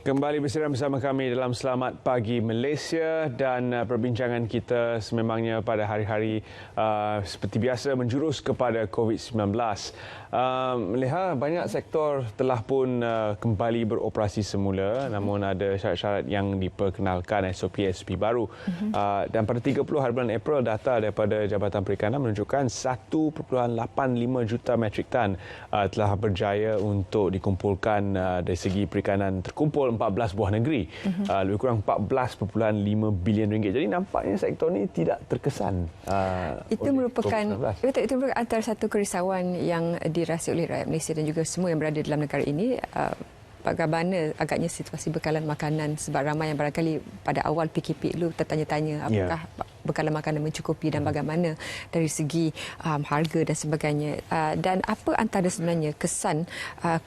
Kembali bersama kami dalam Selamat Pagi Malaysia dan perbincangan kita sememangnya pada hari-hari seperti biasa menjurus kepada COVID-19. Melihat banyak sektor telah pun kembali beroperasi semula, namun ada syarat-syarat yang diperkenalkan SOP baru. Dan pada 30 hari bulan April, data daripada Jabatan Perikanan menunjukkan 1.85 juta metrik tan telah berjaya untuk dikumpulkan dari segi perikanan terkumpul 14 buah negeri, lebih kurang 14.5 bilion ringgit. Jadi nampaknya sektor ini tidak terkesan. Itu merupakan antara satu kerisauan yang dirasa oleh rakyat Malaysia dan juga semua yang berada dalam negara ini. Bagaimana agaknya situasi bekalan makanan, sebab ramai yang barangkali pada awal PKP dulu tertanya-tanya apakah bekalan makanan mencukupi dan bagaimana dari segi harga dan sebagainya. Dan apa antara sebenarnya kesan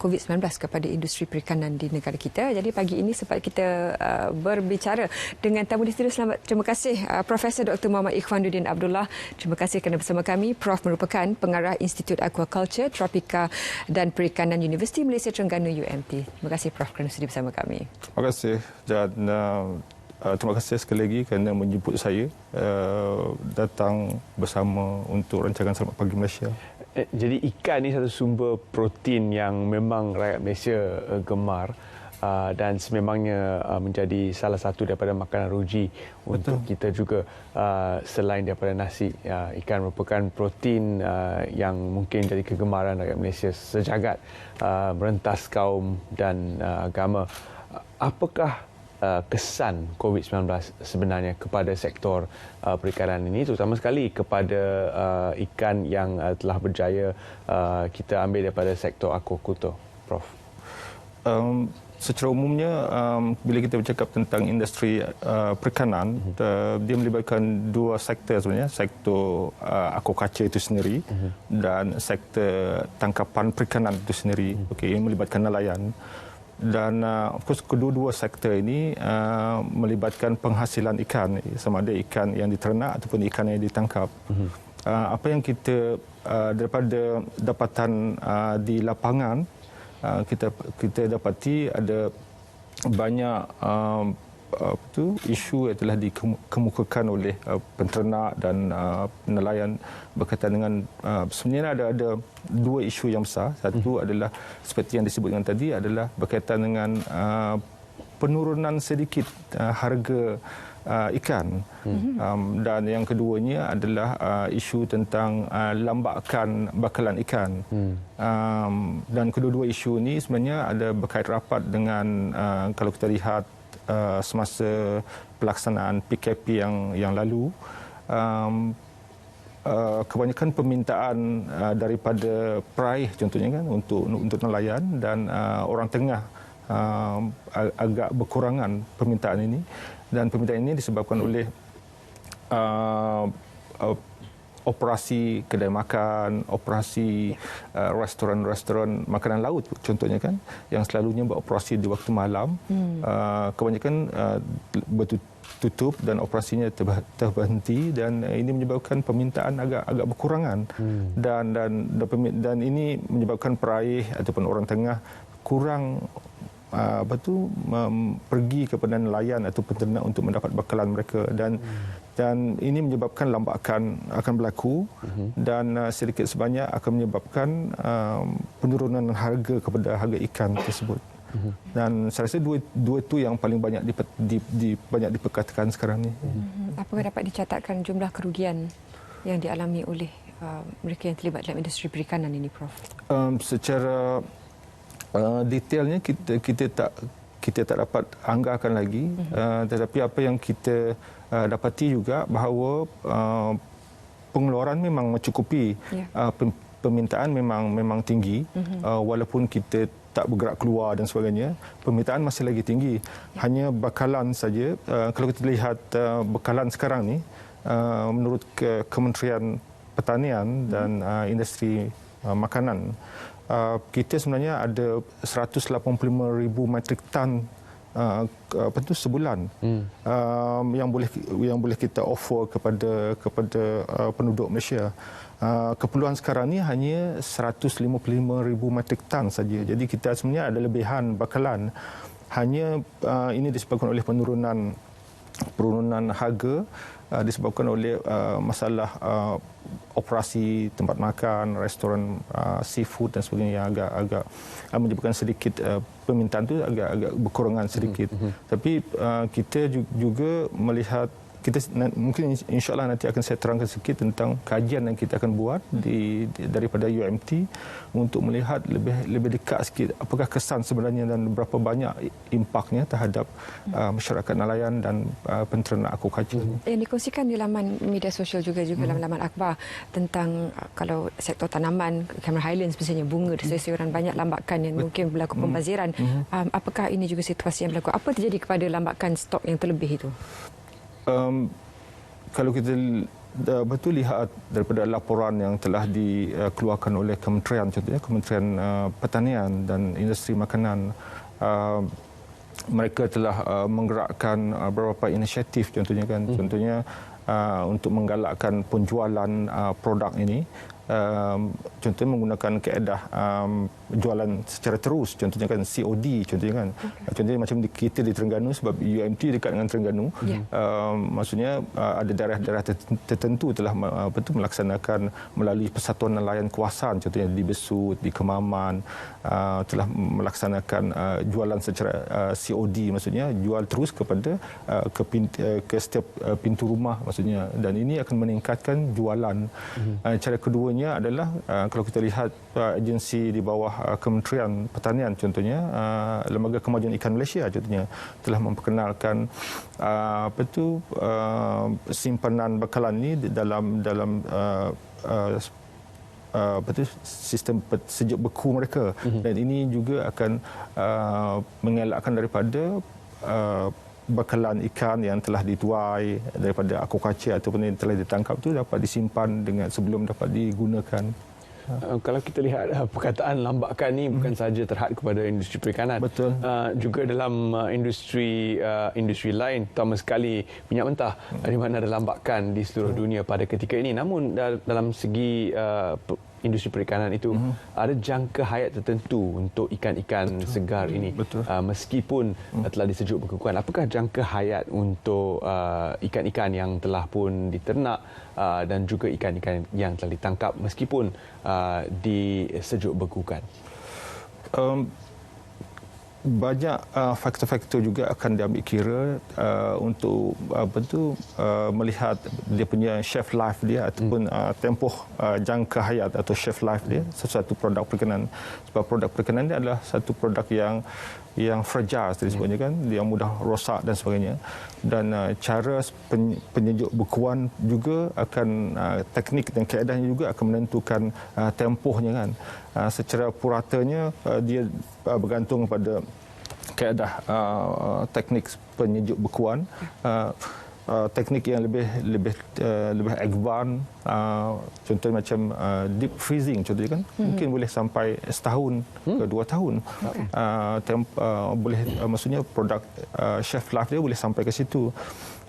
COVID-19 kepada industri perikanan di negara kita. Jadi pagi ini sempat kita berbicara dengan tamu di studio. Selamat, terima kasih Profesor Dr. Muhammad Ikhwanuddin Abdullah. Terima kasih kerana bersama kami. Prof merupakan pengarah Institut Aquaculture, Tropika dan Perikanan Universiti Malaysia Terengganu UMT. Terima kasih Prof kerana sudi bersama kami. Terima kasih dan terima kasih sekali lagi kerana menjemput saya datang bersama untuk rancangan Selamat Pagi Malaysia. Jadi ikan ni satu sumber protein yang memang rakyat Malaysia gemar. Dan sememangnya menjadi salah satu daripada makanan ruji untuk kita juga, selain daripada nasi. Ikan merupakan protein yang mungkin jadi kegemaran rakyat Malaysia sejagat, merentas kaum dan agama. Apakah kesan COVID-19 sebenarnya kepada sektor perikanan ini, terutama sekali kepada ikan yang telah berjaya kita ambil daripada sektor aquaculture, Prof? Secara umumnya, bila kita bercakap tentang industri perikanan, dia melibatkan dua sektor sebenarnya, sektor aquaculture itu sendiri dan sektor tangkapan perikanan itu sendiri, yang melibatkan nelayan. Dan of course kedua-dua sektor ini melibatkan penghasilan ikan, sama ada ikan yang diternak ataupun ikan yang ditangkap. Apa yang kita daripada dapatan di lapangan, kita dapati ada banyak isu yang telah dikemukakan oleh penternak dan nelayan berkaitan dengan sebenarnya ada dua isu yang besar. Satu adalah seperti yang disebutkan tadi adalah berkaitan dengan penurunan sedikit harga ikan, dan yang keduanya adalah isu tentang lambakan bakalan ikan. Dan kedua-dua isu ini sebenarnya ada berkait rapat dengan kalau kita lihat semasa pelaksanaan PKP yang lalu, kebanyakan permintaan daripada peraih contohnya kan untuk nelayan dan orang tengah agak berkurangan permintaan ini, dan permintaan ini disebabkan oleh operasi kedai makan, operasi restoran-restoran makanan laut contohnya kan, yang selalunya beroperasi di waktu malam. Kebanyakan tutup dan operasinya terhenti, dan ini menyebabkan permintaan agak berkurangan. Dan ini menyebabkan peraih ataupun orang tengah kurang pergi kepada nelayan atau peternak untuk mendapat bekalan mereka, dan ini menyebabkan lambakan akan berlaku, dan sedikit sebanyak akan menyebabkan penurunan harga kepada harga ikan tersebut. Dan saya rasa dua itu yang paling banyak banyak diperkatakan sekarang ni. Apakah dapat dicatatkan jumlah kerugian yang dialami oleh mereka yang terlibat dalam industri perikanan ini, Prof? Secara detailnya kita tak dapat anggarkan lagi, tetapi apa yang kita dapati juga bahawa pengeluaran memang mencukupi, permintaan memang tinggi, walaupun kita tak bergerak keluar dan sebagainya, permintaan masih lagi tinggi. Hanya bakalan saja, kalau kita lihat bekalan sekarang ni, menurut Kementerian Pertanian dan Industri Makanan, kita sebenarnya ada 185,000 metrik tan sebulan yang boleh kita offer kepada penduduk Malaysia. Keperluan sekarang ni hanya 155,000 metrik tan saja. Jadi kita sebenarnya ada lebihan bakalan. hanya ini disebabkan oleh penurunan harga, disebabkan oleh masalah operasi tempat makan, restoran seafood dan sebagainya yang agak menyebabkan sedikit permintaan itu agak berkurangan sedikit. Tapi kita juga melihat, mungkin insyaAllah nanti akan saya terangkan sedikit tentang kajian yang kita akan buat daripada UMT untuk melihat lebih dekat sikit apakah kesan sebenarnya dan berapa banyak impaknya terhadap masyarakat nelayan dan penternak aquaculture. Yang dikongsikan di laman media sosial juga dalam laman akhbar tentang kalau sektor tanaman, Cameron Highlands misalnya, bunga, seseorang banyak lambakan yang mungkin berlaku pembaziran. Apakah ini juga situasi yang berlaku? Apa terjadi kepada lambakan stok yang terlebih itu? Kalau kita betul lihat daripada laporan yang telah dikeluarkan oleh kementerian, contohnya Kementerian Pertanian dan Industri Makanan, mereka telah menggerakkan beberapa inisiatif, contohnya untuk menggalakkan penjualan produk ini. Contohnya menggunakan kaedah jualan secara terus, contohnya kan COD, contohnya macam kita di Terengganu, sebab UMT dekat dengan Terengganu, maksudnya ada daerah-daerah tertentu telah melaksanakan melalui Persatuan Nelayan Kawasan, contohnya di Besut, di Kemaman, telah melaksanakan jualan secara COD, maksudnya jual terus kepada ke setiap pintu rumah, maksudnya, dan ini akan meningkatkan jualan. Cara keduanya adalah kalau kita lihat agensi di bawah Kementerian Pertanian, contohnya Lembaga Kemajuan Ikan Malaysia, contohnya telah memperkenalkan simpanan bekalan ini dalam sistem sejuk beku mereka, dan ini juga akan mengelakkan daripada bekalan ikan yang telah dituai daripada aquaculture ataupun yang telah ditangkap itu dapat disimpan sebelum dapat digunakan. Kalau kita lihat perkataan lambakan ni bukan sahaja terhad kepada industri perikanan. Betul. Juga dalam industri lain, terutama sekali minyak mentah, di mana ada lambakan di seluruh dunia pada ketika ini. Namun dalam segi industri perikanan itu ada jangka hayat tertentu untuk ikan-ikan segar ini. Meskipun telah disejuk bekukan, apakah jangka hayat untuk ikan-ikan yang telah pun diternak dan juga ikan-ikan yang telah ditangkap meskipun disejuk bekukan? Banyak faktor-faktor juga akan diambil kira untuk melihat dia punya shelf life dia ataupun tempoh jangka hayat atau shelf life dia sesuatu produk perikanan. Sebab produk perikanan dia adalah satu produk yang fragile, disebutnya kan, yang mudah rosak dan sebagainya. Dan cara penyejuk bekuan juga akan teknik dan kaedahnya juga akan menentukan tempohnya kan. Secara puratanya dia bergantung pada kaedah teknik penyejuk bekuan. Teknik yang lebih advance, contoh macam deep freezing, contohnya kan, mungkin boleh sampai setahun ke 2 tahun. Boleh, maksudnya produk shelf life dia boleh sampai ke situ.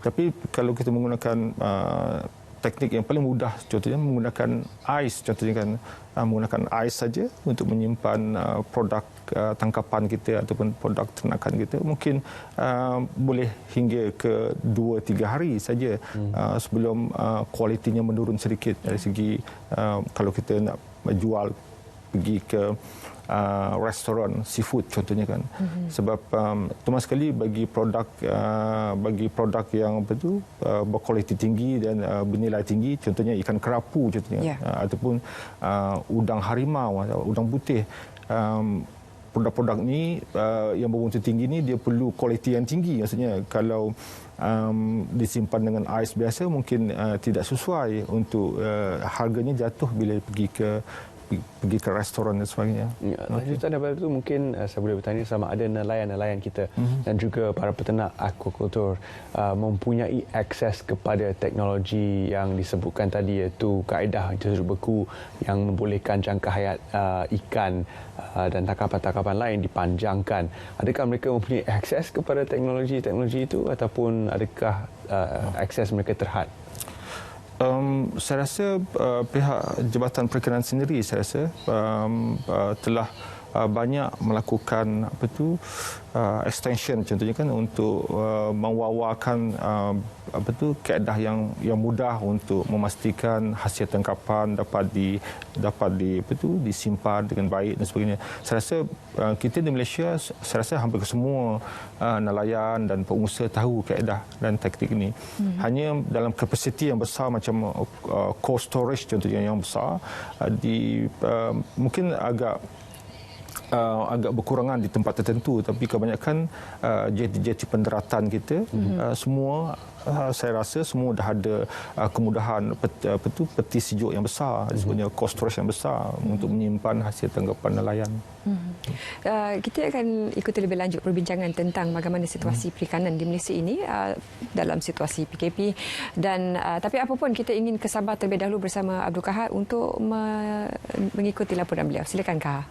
Tapi kalau kita menggunakan teknik yang paling mudah, contohnya menggunakan ais, contohnya kan, menggunakan ais saja untuk menyimpan produk tangkapan kita ataupun produk ternakan kita, mungkin boleh hingga ke 2-3 hari saja sebelum kualitinya menurun sedikit dari segi kalau kita nak jual pergi ke restoran seafood, contohnya kan. Sebab terutama sekali bagi produk yang berkualiti tinggi dan bernilai tinggi, contohnya ikan kerapu, contohnya, ataupun udang harimau atau udang putih. Produk-produk ni yang bermutu tinggi ni dia perlu kualiti yang tinggi, maksudnya kalau disimpan dengan ais biasa mungkin tidak sesuai untuk harganya jatuh bila pergi ke restoran dan sebagainya. Lanjutan daripada itu mungkin saya boleh bertanya sama ada nelayan-nelayan kita dan juga para peternak aquaculture mempunyai akses kepada teknologi yang disebutkan tadi, iaitu kaedah sejuk beku yang membolehkan jangka hayat ikan dan tangkapan-tangkapan lain dipanjangkan. Adakah mereka mempunyai akses kepada teknologi-teknologi itu ataupun adakah akses mereka terhad? Saya rasa pihak Jabatan Perikanan sendiri, saya rasa telah banyak melakukan extension contohnya kan untuk mewawarkan kaedah yang mudah untuk memastikan hasil tangkapan dapat disimpan dengan baik dan sebagainya. Saya rasa kita di Malaysia, saya rasa hampir semua nelayan dan pengusaha tahu kaedah dan taktik ini. Hanya dalam kapasiti yang besar macam cold storage contohnya yang besar, mungkin agak berkurangan di tempat tertentu, tapi kebanyakan jeti-jeti pendaratan kita semua saya rasa semua dah ada kemudahan peti sejuk yang besar, disebutnya cold storage yang besar untuk menyimpan hasil tangkapan nelayan. Kita akan ikuti lebih lanjut perbincangan tentang bagaimana situasi perikanan di Malaysia ini dalam situasi PKP dan tapi apapun kita ingin ke Sabah terlebih dahulu bersama Abdul Kahar untuk mengikuti laporan beliau. Silakan Kahar.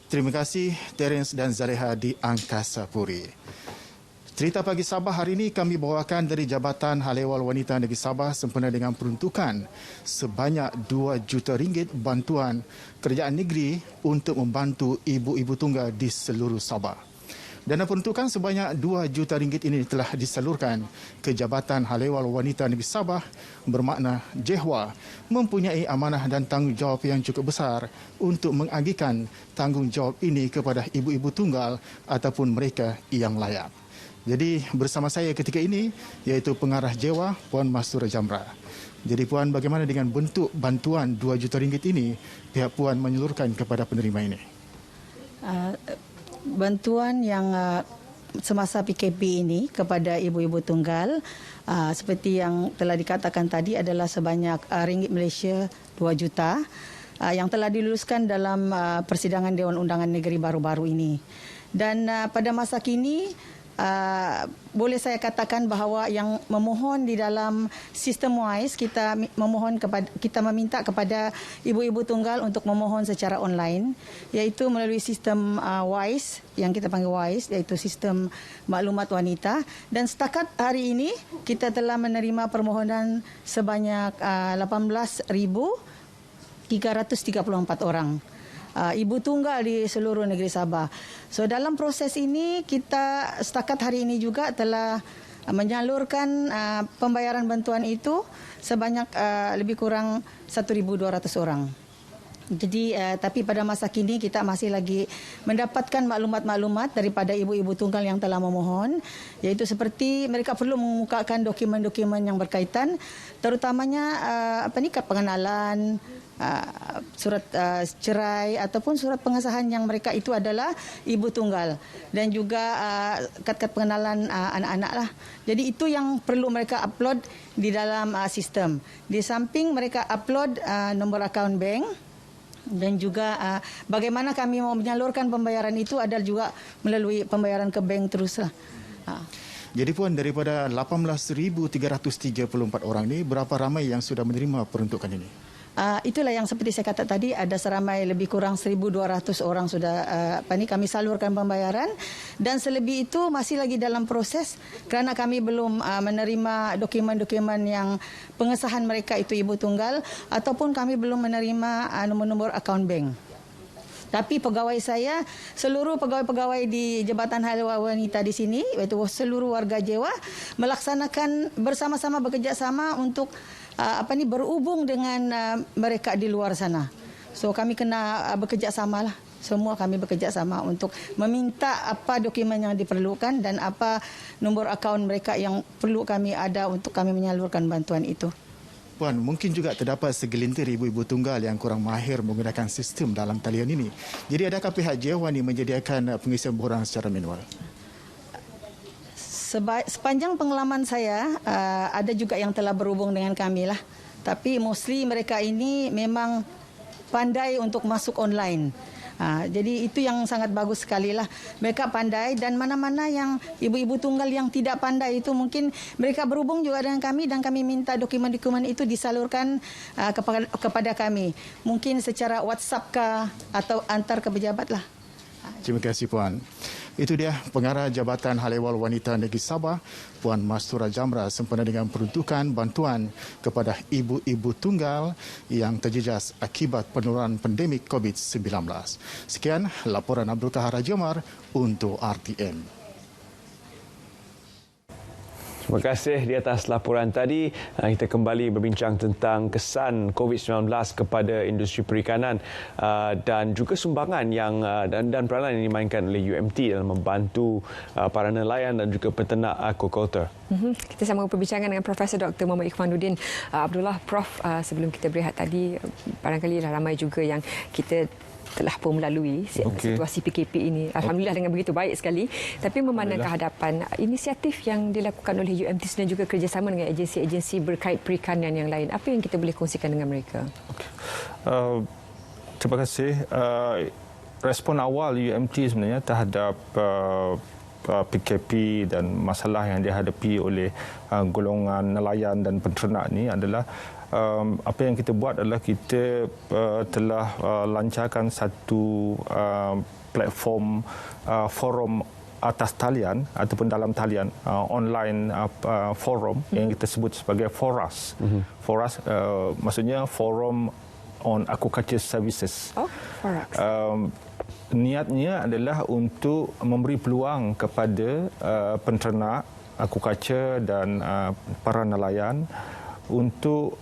Terima kasih Terence dan Zaleha di Angkasa Puri. Cerita Pagi Sabah hari ini kami bawakan dari Jabatan Hal Ehwal Wanita Negeri Sabah sempena dengan peruntukan sebanyak RM2 juta bantuan kerajaan negeri untuk membantu ibu-ibu tunggal di seluruh Sabah. Dana peruntukan sebanyak RM2 juta ini telah disalurkan ke Jabatan Hal Ehwal Wanita Negeri Sabah, bermakna JEHWA mempunyai amanah dan tanggungjawab yang cukup besar untuk mengagihkan tanggungjawab ini kepada ibu-ibu tunggal ataupun mereka yang layak. Jadi bersama saya ketika ini iaitu pengarah JEHWA Puan Mastura Jamra. Jadi Puan, bagaimana dengan bentuk bantuan RM2 juta ini pihak Puan menyalurkan kepada penerima ini? Bantuan yang semasa PKP ini kepada ibu-ibu tunggal seperti yang telah dikatakan tadi adalah sebanyak ringgit Malaysia 2 juta yang telah diluluskan dalam persidangan Dewan Undangan Negeri baru-baru ini. Dan pada masa kini boleh saya katakan bahawa yang memohon di dalam sistem WISE, kita meminta kepada ibu-ibu tunggal untuk memohon secara online, iaitu melalui sistem WISE yang kita panggil WISE, iaitu sistem maklumat wanita. Dan setakat hari ini kita telah menerima permohonan sebanyak 18,334 orang. Ibu tunggal di seluruh negeri Sabah. So dalam proses ini kita setakat hari ini juga telah menyalurkan pembayaran bantuan itu sebanyak lebih kurang 1,200 orang. Jadi tapi pada masa kini kita masih lagi mendapatkan maklumat-maklumat daripada ibu-ibu tunggal yang telah memohon, iaitu seperti mereka perlu mengemukakan dokumen-dokumen yang berkaitan, terutamanya kad pengenalan, surat cerai ataupun surat pengesahan yang mereka itu adalah ibu tunggal, dan juga kad-kad pengenalan anak-anak lah. Jadi itu yang perlu mereka upload di dalam sistem. Di samping mereka upload nombor akaun bank, dan juga bagaimana kami mau menyalurkan pembayaran itu adalah juga melalui pembayaran ke bank teruslah. Jadi Puan, daripada 18,334 orang ini, berapa ramai yang sudah menerima peruntukan ini? Itulah yang seperti saya kata tadi, ada seramai lebih kurang 1,200 orang sudah kami salurkan pembayaran, dan selebih itu masih lagi dalam proses kerana kami belum menerima dokumen-dokumen yang pengesahan mereka itu ibu tunggal, ataupun kami belum menerima nombor-nombor akaun bank. Tapi pegawai saya, seluruh pegawai-pegawai di Jabatan Hal Ehwal Wanita di sini, iaitu seluruh warga JEHWA, melaksanakan bersama-sama, bekerjasama untuk berhubung dengan mereka di luar sana. So kami kena bekerjasama lah. Semua kami bekerjasama untuk meminta apa dokumen yang diperlukan dan apa nombor akaun mereka yang perlu kami ada untuk kami menyalurkan bantuan itu. Puan, mungkin juga terdapat segelintir ibu-ibu tunggal yang kurang mahir menggunakan sistem dalam talian ini. Jadi adakah pihak JEHWA ini menyediakan pengisian borang secara manual? Sepanjang pengalaman saya, ada juga yang telah berhubung dengan kami lah. Tapi mostly mereka ini memang pandai untuk masuk online. Jadi itu yang sangat bagus sekali lah. Mereka pandai, dan mana-mana yang ibu-ibu tunggal yang tidak pandai itu mungkin mereka berhubung juga dengan kami, dan kami minta dokumen-dokumen itu disalurkan kepada kami. Mungkin secara WhatsApp kah atau antar ke pejabat lah. Terima kasih Puan. Itu dia Pengarah Jabatan Hal Ehwal Wanita Negeri Sabah, Puan Mastura Jamra, sempena dengan peruntukan bantuan kepada ibu-ibu tunggal yang terjejas akibat penurunan pandemik COVID-19. Sekian laporan Abdul Tahar Haji Omar untuk RTM. Terima kasih di atas laporan tadi. Kita kembali berbincang tentang kesan COVID-19 kepada industri perikanan dan juga sumbangan yang dan peranan yang dimainkan oleh UMT dalam membantu para nelayan dan juga peternak aquaculture. Kita sambung perbincangan dengan Profesor Dr. Muhammad Ikhwanuddin. Abdullah, Prof, sebelum kita berehat tadi, barangkali ramai juga yang kita telah pun melalui situasi PKP ini. Alhamdulillah dengan begitu baik sekali. Tapi memandang kehadapan, inisiatif yang dilakukan oleh UMT dan juga kerjasama dengan agensi-agensi berkait perikanan yang lain, apa yang kita boleh kongsikan dengan mereka? Terima kasih. Respon awal UMT sebenarnya terhadap PKP dan masalah yang dihadapi oleh golongan nelayan dan peternak ini adalah apa yang kita buat adalah kita telah lancarkan satu platform forum atas talian ataupun dalam talian online forum yang kita sebut sebagai FORAS. FORAS maksudnya Forum on Aquaculture Services. FORAS. Niatnya adalah untuk memberi peluang kepada peternak aquaculture dan para nelayan untuk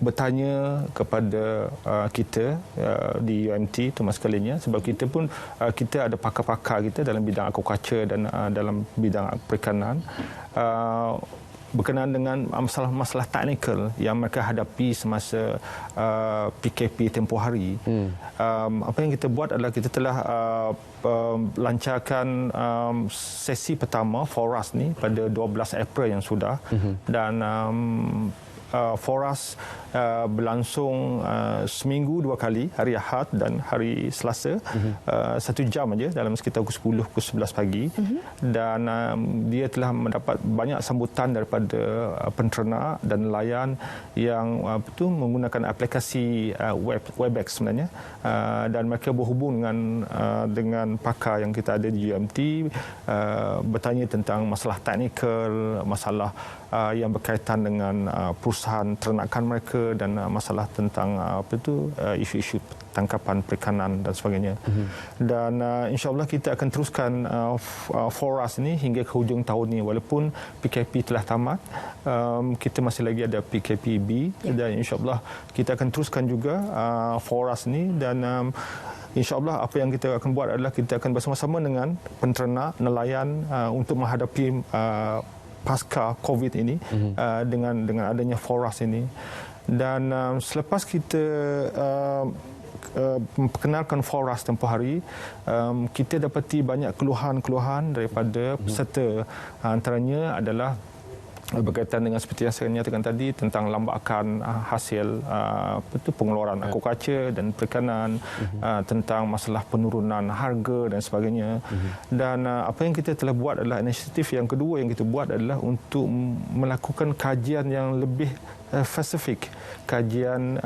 bertanya kepada kita di UMT terutama sekalinya, sebab kita pun kita ada pakar-pakar kita dalam bidang aquaculture dan dalam bidang perikanan berkenaan dengan masalah-masalah teknikal yang mereka hadapi semasa PKP tempoh hari. Apa yang kita buat adalah kita telah lancarkan sesi pertama FORAS ni pada 12 April yang sudah dan FORAS berlangsung seminggu 2 kali, hari Ahad dan hari Selasa, 1 jam saja dalam sekitar pukul 10, pukul 11 pagi. Dan dia telah mendapat banyak sambutan daripada peternak dan nelayan yang menggunakan aplikasi Webex sebenarnya, dan mereka berhubung dengan pakar yang kita ada di UMT, bertanya tentang masalah teknikal, masalah yang berkaitan dengan perusahaan ternakan mereka dan masalah tentang isu-isu tangkapan perikanan dan sebagainya. Dan insya-Allah kita akan teruskan FORAS ini hingga ke hujung tahun ini, walaupun PKP telah tamat, kita masih lagi ada PKPB dan insya-Allah kita akan teruskan juga FORAS ini. Dan InsyaAllah apa yang kita akan buat adalah kita akan bersama-sama dengan peternak, nelayan untuk menghadapi pasca COVID ini dengan adanya FORAS ini. Dan selepas kita memperkenalkan FORAS tempoh hari, kita dapati banyak keluhan-keluhan daripada peserta. Antaranya adalah berkaitan dengan seperti yang saya nyatakan tadi tentang lambakan hasil pengeluaran aquaculture dan perikanan, tentang masalah penurunan harga dan sebagainya. Dan apa yang kita telah buat adalah inisiatif yang kedua yang kita buat adalah untuk melakukan kajian yang lebih spesifik. Kajian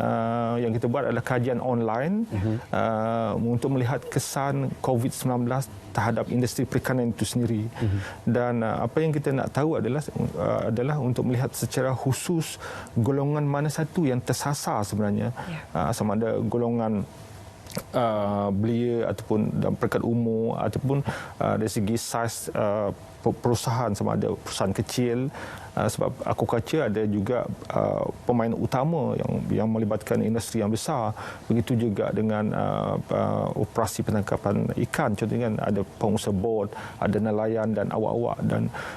yang kita buat adalah kajian online untuk melihat kesan COVID-19 terhadap industri perikanan itu sendiri. Dan apa yang kita nak tahu adalah untuk melihat secara khusus golongan mana satu yang tersasar sebenarnya, sama ada golongan belia ataupun dalam peringkat umur ataupun dari segi saiz perusahaan, sama ada perusahaan kecil, sebab aquaculture ada juga pemain utama yang melibatkan industri yang besar. Begitu juga dengan operasi penangkapan ikan, contohnya ada pengusaha bot, ada nelayan dan awak-awak.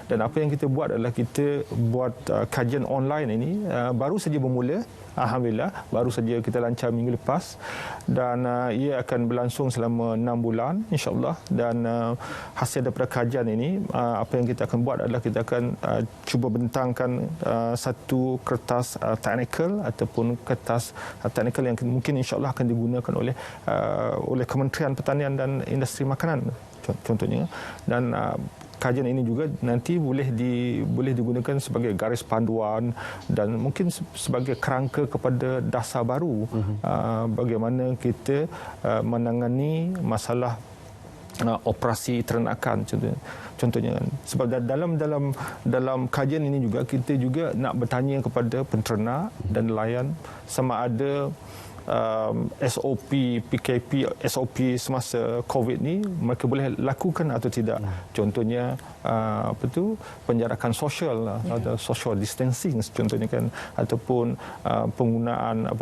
Dan apa yang kita buat adalah kita buat kajian online ini baru saja bermula. Alhamdulillah, baru saja kita lancar minggu lepas, dan ia akan berlangsung selama 6 bulan insya-Allah. Dan hasil daripada kajian ini, apa yang kita akan buat adalah kita akan cuba bentangkan satu kertas teknikal ataupun kertas teknikal yang mungkin insya-Allah akan digunakan oleh Kementerian Pertanian dan Industri Makanan contohnya. Dan kajian ini juga nanti boleh digunakan sebagai garis panduan dan mungkin sebagai kerangka kepada dasar baru bagaimana kita menangani masalah operasi ternakan contohnya kan. Sebab dalam kajian ini juga kita juga nak bertanya kepada penternak dan nelayan sama ada SOP, PKP, SOP semasa COVID ni mereka boleh lakukan atau tidak. Contohnya penjarakan sosial atau social distancing contohnya kan, ataupun penggunaan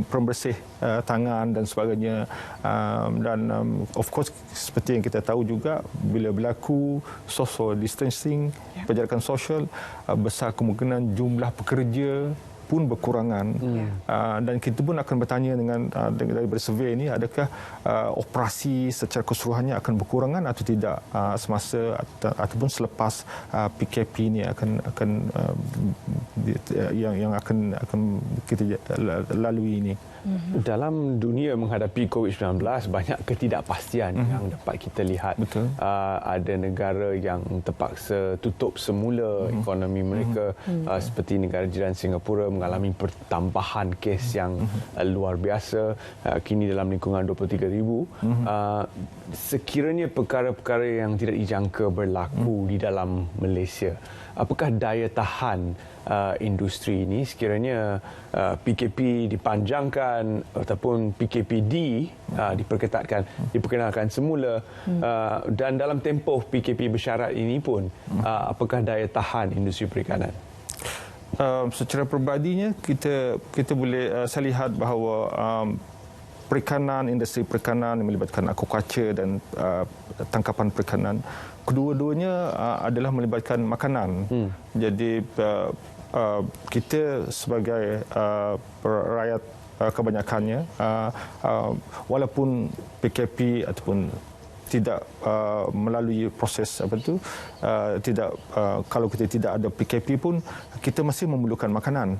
pembersih tangan dan sebagainya. Dan of course seperti yang kita tahu juga bila berlaku social distancing, penjarakan sosial, besar kemungkinan jumlah pekerja pun berkurangan. Dan kita pun akan bertanya daripada survey ini, adakah operasi secara keseluruhannya akan berkurangan atau tidak semasa ataupun selepas PKP ini akan yang akan kita lalui ini. Dalam dunia menghadapi COVID-19, banyak ketidakpastian yang dapat kita lihat. Ada negara yang terpaksa tutup semula ekonomi mereka, seperti negara jiran Singapura mengalami pertambahan kes yang luar biasa, kini dalam lingkungan 23,000. Sekiranya perkara-perkara yang tidak dijangka berlaku di dalam Malaysia, apakah daya tahan industri ini sekiranya PKP dipanjangkan ataupun PKPD diperkenalkan semula, dan dalam tempoh PKP bersyarat ini pun apakah daya tahan industri perikanan? Secara peribadinya kita boleh saya lihat bahawa industri perikanan yang melibatkan aquaculture dan tangkapan perikanan, kedua-duanya adalah melibatkan makanan. Jadi kita sebagai rakyat kebanyakannya, walaupun PKP ataupun tidak melalui proses kalau kita tidak ada PKP pun kita masih memerlukan makanan.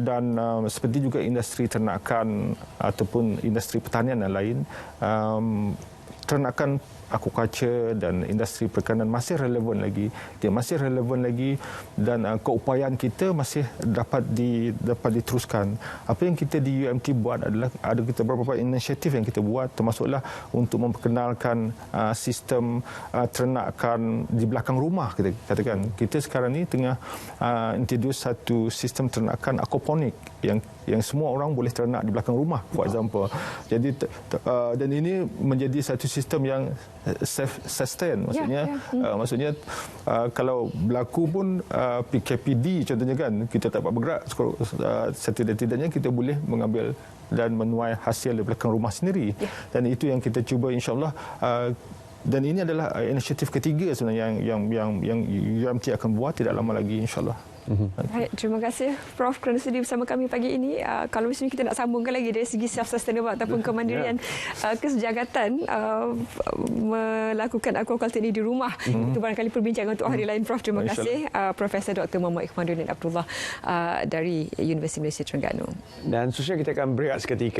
Dan seperti juga industri ternakan ataupun industri pertanian yang lain, ternakan aquaculture dan industri perikanan masih relevan lagi. Dia masih relevan lagi dan keupayaan kita masih dapat diteruskan. Apa yang kita di UMT buat adalah ada kita beberapa inisiatif yang kita buat, termasuklah untuk memperkenalkan sistem ternakan di belakang rumah. Kita katakan kita sekarang ni tengah introduce satu sistem ternakan aquaponik yang semua orang boleh ternak di belakang rumah, for example. Jadi dan ini menjadi satu sistem yang self-sustain, maksudnya kalau berlaku pun PKPD contohnya kan, kita tak dapat bergerak, setidak-tidaknya kita boleh mengambil dan menuai hasil di belakang rumah sendiri. Dan itu yang kita cuba, insya-Allah. Dan ini adalah inisiatif ketiga sebenarnya yang UMT akan buat tidak lama lagi, insya-Allah. Baik, terima kasih Prof kerana sudi bersama kami pagi ini. Kalau misalnya kita nak sambungkan lagi dari segi self-sustainable ataupun kemandirian kesejahatan melakukan aquaculture ini di rumah, itu barangkali perbincangan untuk hari lain. Prof, terima kasih. Profesor Dr. Muhammad Ikhmanuddin Abdullah dari Universiti Malaysia Terengganu. Dan seterusnya kita akan berehat seketika.